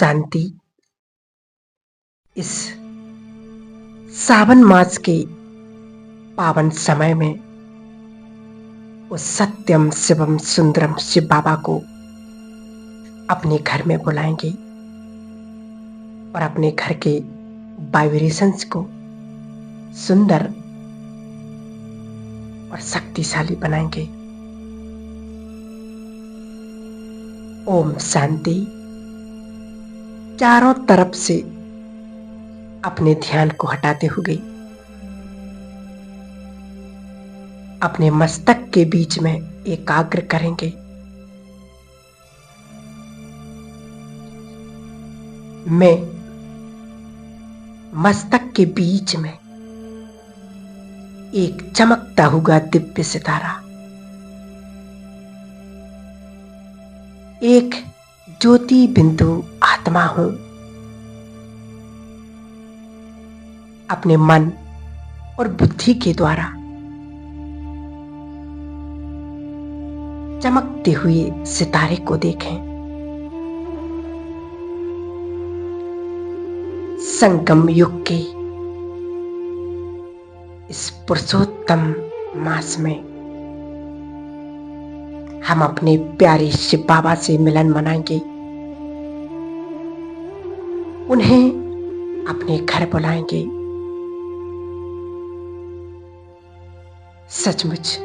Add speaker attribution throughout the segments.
Speaker 1: शांति। इस सावन मास के पावन समय में उस सत्यम शिवम सुंदरम शिव बाबा को अपने घर में बुलाएंगे और अपने घर के वाइब्रेशंस को सुंदर और शक्तिशाली बनाएंगे। ओम शांति। चारों तरफ से अपने ध्यान को हटाते हुए अपने मस्तक के बीच में एकाग्र करेंगे। मैं मस्तक के बीच में एक चमकता हुआ दिव्य सितारा, एक ज्योति बिंदु आत्मा हूं। अपने मन और बुद्धि के द्वारा चमकते हुए सितारे को देखें। संगम युग के इस पुरुषोत्तम मास में हम अपने प्यारे शिव बाबा से मिलन मनाएंगे। उन्हें अपने घर बुलाएंगे। सचमुच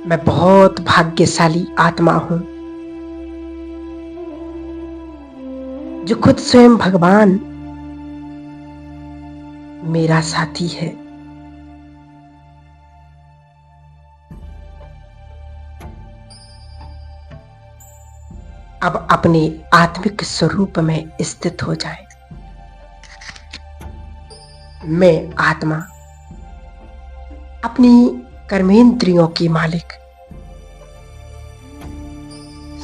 Speaker 1: मैं बहुत भाग्यशाली आत्मा हूं जो खुद स्वयं भगवान मेरा साथी है। अब अपने आत्मिक स्वरूप में स्थित हो जाए। मैं आत्मा अपनी कर्मेंद्रियों की मालिक,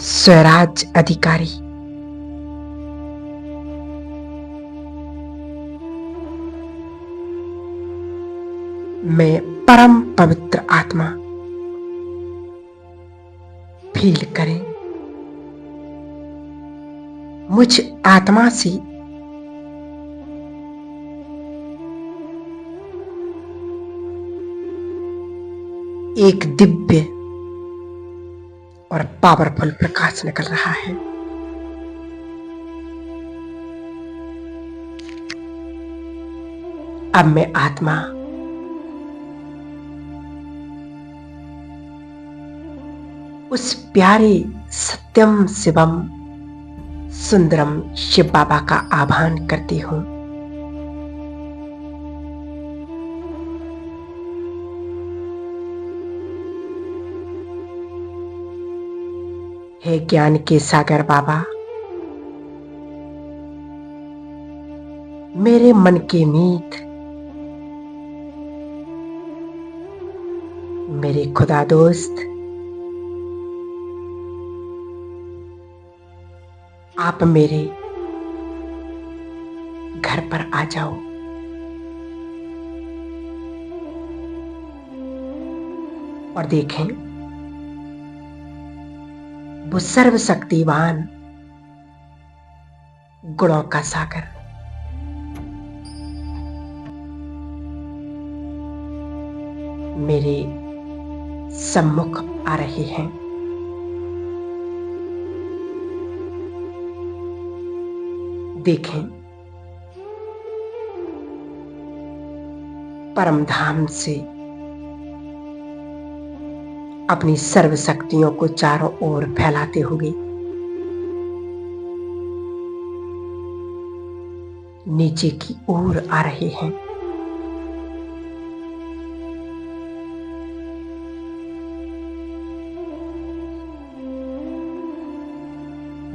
Speaker 1: स्वराज अधिकारी, मैं परम पवित्र आत्मा। फील करें मुझ आत्मा से एक दिव्य और पावरफुल प्रकाश निकल रहा है। अब मैं आत्मा उस प्यारे सत्यम शिवम सुंदरम शिव बाबा का आह्वान करती हूं। हे ज्ञान के सागर बाबा, मेरे मन के मीत, मेरे खुदा दोस्त, आप मेरे घर पर आ जाओ। और देखें वो सर्वशक्तिवान गुणों का सागर मेरे सम्मुख आ रहे हैं। देखें परम धाम से अपनी सर्व शक्तियों को चारों ओर फैलाते हुए नीचे की ओर आ रहे हैं।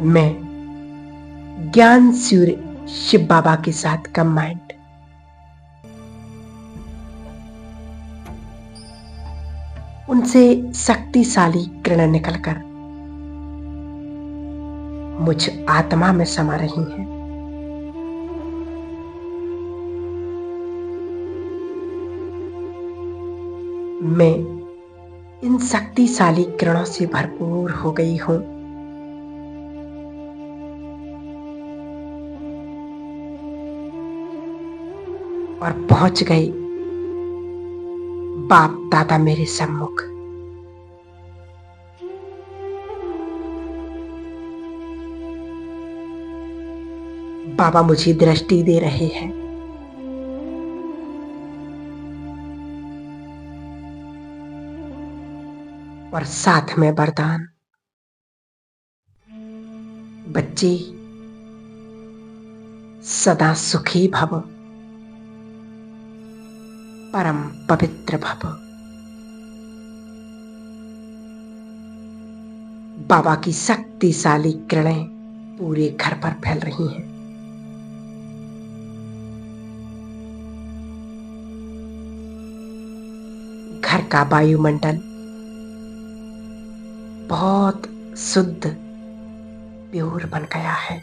Speaker 1: मैं ज्ञान सूर्य शिव बाबा के साथ कंबाइंड उनसे शक्तिशाली किरण निकलकर मुझ आत्मा में समा रही हैं। मैं इन शक्तिशाली किरणों से भरपूर हो गई हूं। और पहुंच गए बाप दादा मेरे सम्मुख। बाबा मुझे दृष्टि दे रहे हैं। और साथ में वरदान, बच्चे सदा सुखी भव, परम पवित्र भव। बाबा की शक्तिशाली किरणें पूरे घर पर फैल रही हैं। घर का वायुमंडल बहुत शुद्ध प्योर बन गया है।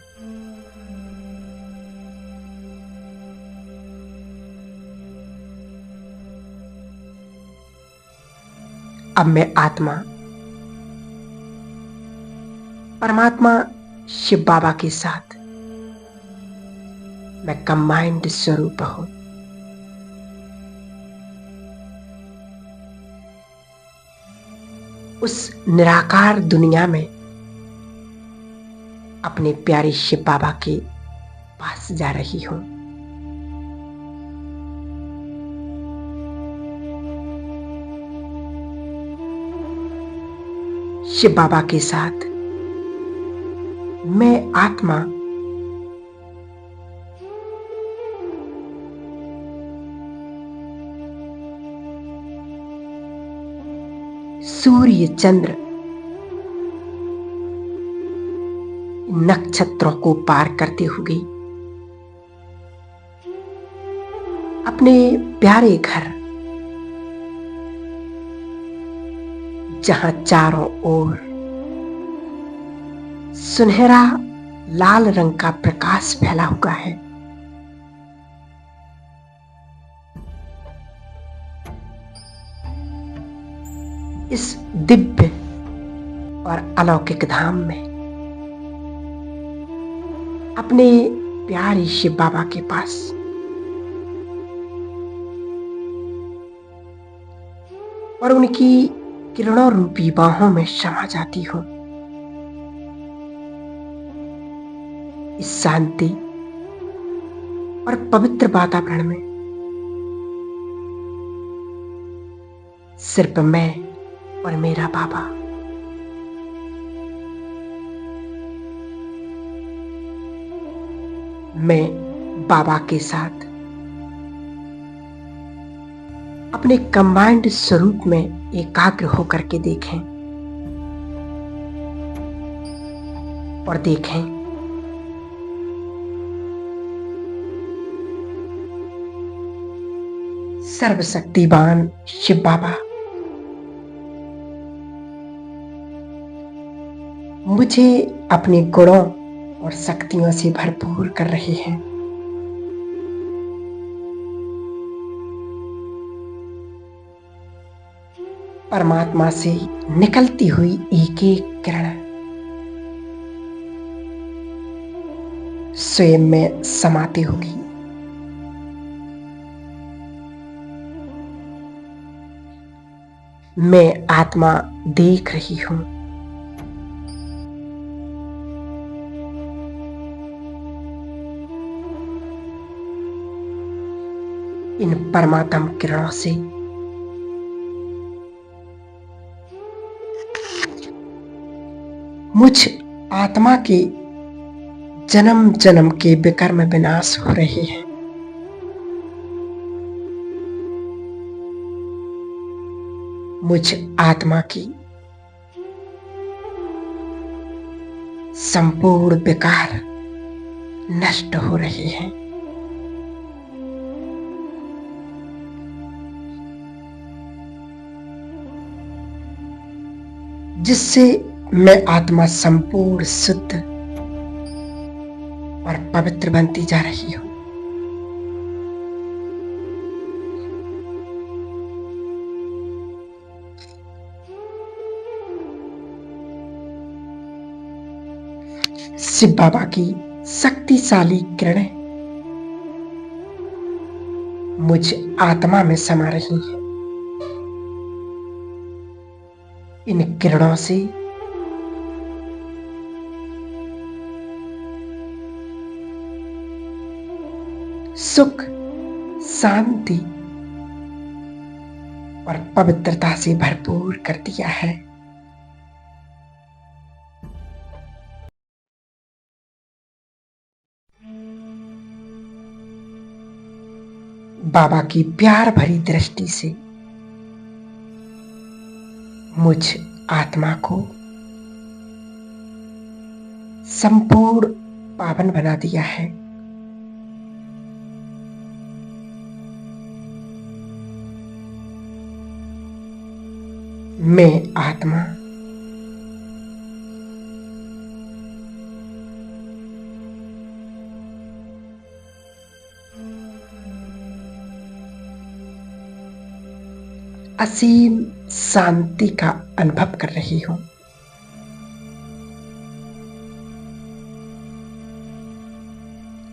Speaker 1: अब मैं आत्मा परमात्मा शिव बाबा के साथ मैं कंबाइंड स्वरूप हूं। उस निराकार दुनिया में अपने प्यारे शिव बाबा के पास जा रही हूं। शिव बाबा के साथ मैं आत्मा सूर्य चंद्र नक्षत्रों को पार करते हुए अपने प्यारे घर, जहां चारों ओर सुनहरा लाल रंग का प्रकाश फैला हुआ है, इस दिव्य और अलौकिक धाम में अपने प्यारे शिव बाबा के पास और उनकी किरणों रूपी बाहों में समा जाती हूं। इस शांति और पवित्र वातावरण में सिर्फ मैं और मेरा बाबा, मैं बाबा के साथ अपने कंबाइंड स्वरूप में एकाग्र होकर के देखें और देखें सर्वशक्तिवान शिव बाबा मुझे अपने गुणों और शक्तियों से भरपूर कर रहे हैं। परमात्मा से निकलती हुई एक एक किरण स्वयं में समाती होगी। मैं आत्मा देख रही हूं। इन परमात्म किरणों से मुझ आत्मा के जन्म जन्म के विकर्म विनाश हो रहे हैं। मुझ आत्मा की संपूर्ण विकार नष्ट हो रहे हैं। जिससे मैं आत्मा संपूर्ण शुद्ध और पवित्र बनती जा रही हूं। शिव बाबा की शक्तिशाली किरणें मुझ आत्मा में समा रही हैं। इन किरणों से सुख, शांति और पवित्रता से भरपूर कर दिया है। बाबा की प्यार भरी दृष्टि से मुझ आत्मा को संपूर्ण पावन बना दिया है। मैं आत्मा असीम शांति का अनुभव कर रही हूं।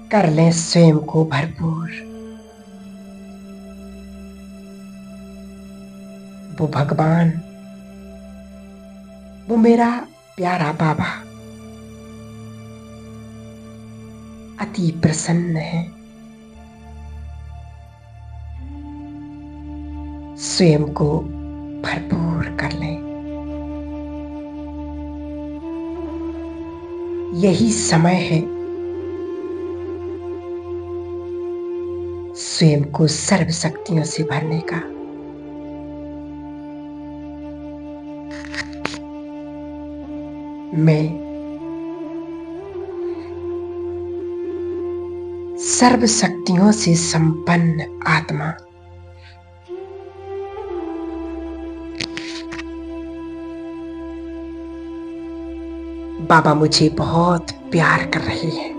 Speaker 1: कर लें स्वयं को भरपूर। वो भगवान, वो मेरा प्यारा बाबा अति प्रसन्न है। स्वयं को भरपूर कर लें। यही समय है स्वयं को सर्व शक्तियों से भरने का। मैं सर्व शक्तियों से संपन्न आत्मा बाबा मुझे बहुत प्यार कर रहे हैं।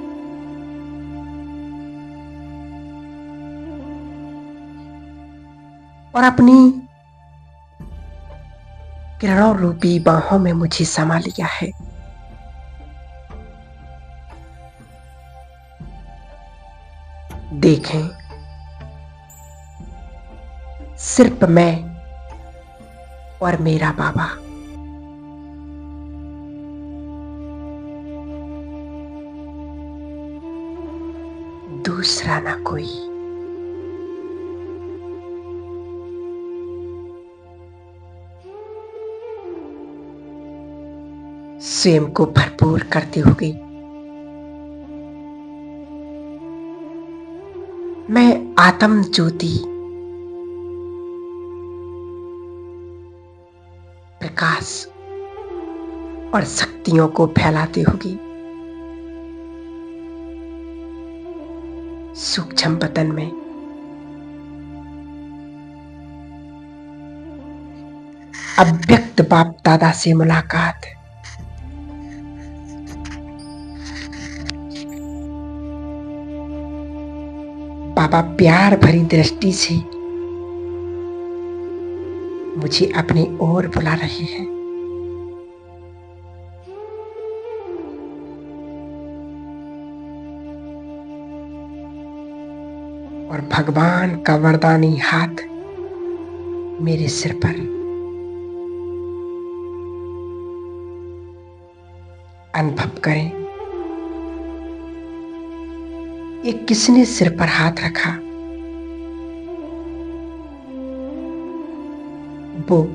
Speaker 1: और अपनी किरणों रूपी बाहों में मुझे समा लिया है। देखें, सिर्फ मैं और मेरा बाबा। दूसरा ना कोई। स्वयं को भरपूर करते हुए मैं आत्म ज्योति प्रकाश और शक्तियों को फैलाते हुए सूक्ष्म बदन में अव्यक्त बाप दादा से मुलाकात। बाबा प्यार भरी दृष्टि से मुझे अपनी ओर बुला रहे हैं। और भगवान का वरदानी हाथ मेरे सिर पर अनुभव करें। ये किसने सिर पर हाथ रखा? वो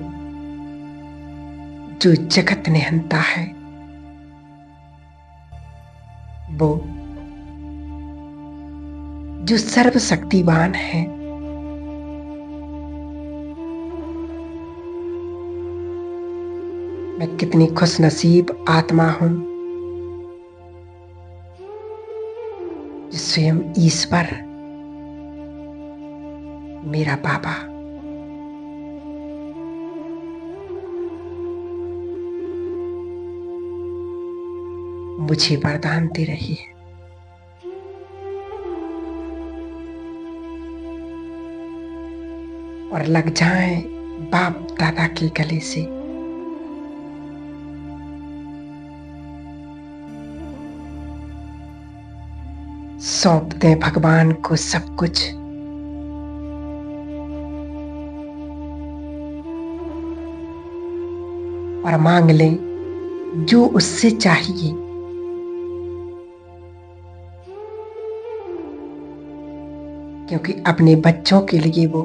Speaker 1: जो जगत निहंता है, वो जो सर्वशक्तिवान है, मैं कितनी खुशनसीब आत्मा हूं जो स्वयं ईश्वर मेरा बाबा मुझे वरदान दे रही है। और लग जाएं बाप दादा के गले से। सौंप दें भगवान को सब कुछ। और मांग लें जो उससे चाहिए। क्योंकि अपने बच्चों के लिए वो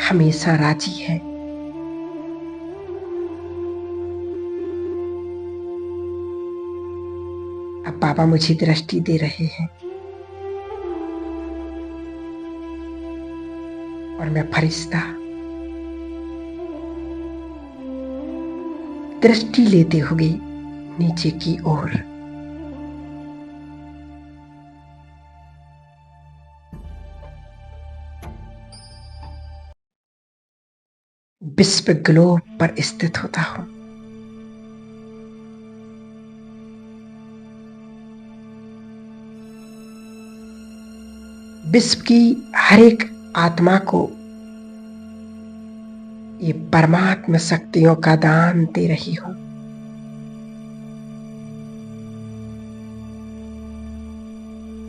Speaker 1: हमेशा राजी है। अब बाबा मुझे दृष्टि दे रहे हैं और मैं फरिश्ता दृष्टि लेते हुए नीचे की ओर विश्व ग्लोब पर स्थित होता हूं। विश्व की हर एक आत्मा को ये परमात्मा शक्तियों का दान दे रही हूं।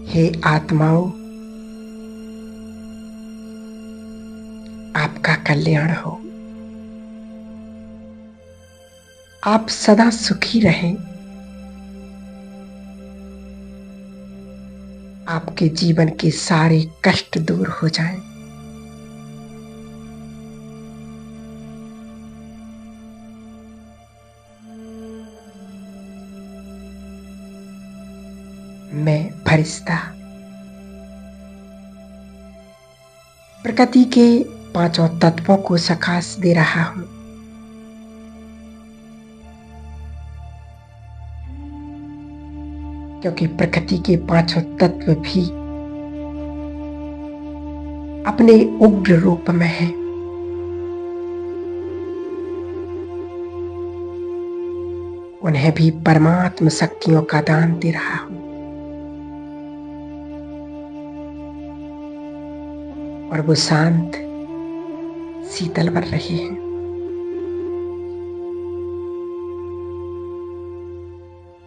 Speaker 1: हे आत्माओं, आपका कल्याण हो। आप सदा सुखी रहें। आपके जीवन के सारे कष्ट दूर हो जाएं। मैं फरिश्ता प्रकृति के पांचों तत्वों को सकाश दे रहा हूं। क्योंकि प्रकृति के पांचों तत्व भी अपने उग्र रूप में है। उन्हें भी परमात्मा शक्तियों का दान दे रहा हूं। और वो शांत शीतल बन रहे हैं।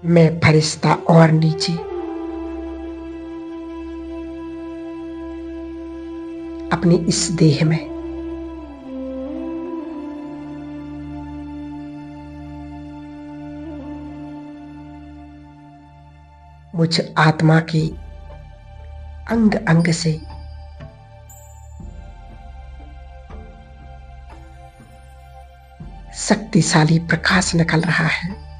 Speaker 1: मैं फरिश्ता और नीचे अपनी इस देह में मुझ आत्मा के अंग अंग से शक्तिशाली प्रकाश निकल रहा है।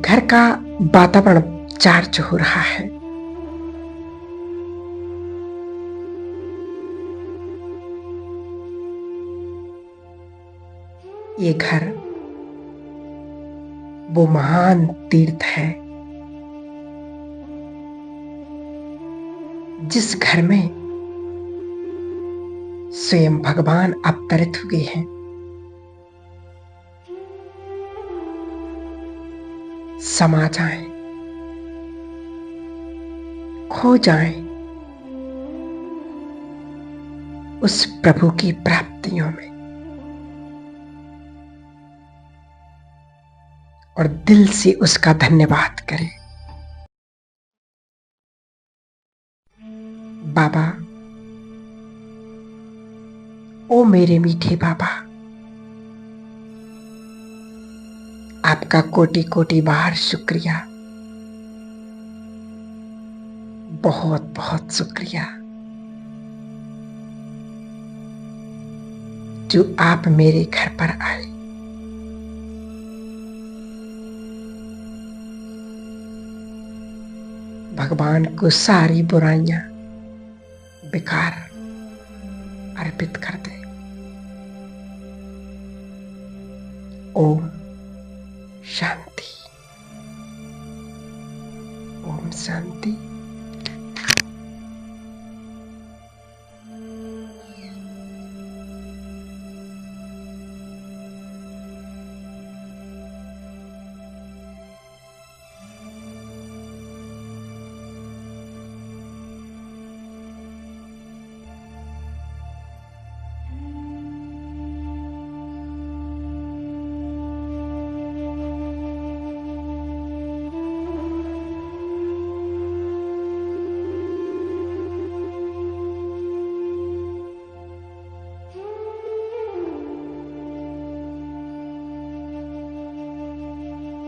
Speaker 1: घर का वातावरण चार्ज हो रहा है। ये घर वो महान तीर्थ है जिस घर में स्वयं भगवान अवतरित हुए हैं। समा जाएं, खो जाएं उस प्रभु की प्राप्तियों में और दिल से उसका धन्यवाद करें। बाबा, ओ मेरे मीठे बाबा, आपका कोटि कोटि बार शुक्रिया। बहुत बहुत शुक्रिया जो आप मेरे घर पर आए। भगवान को सारी बुराइयां बेकार अर्पित कर दे। ओम शांति। ओम शांति।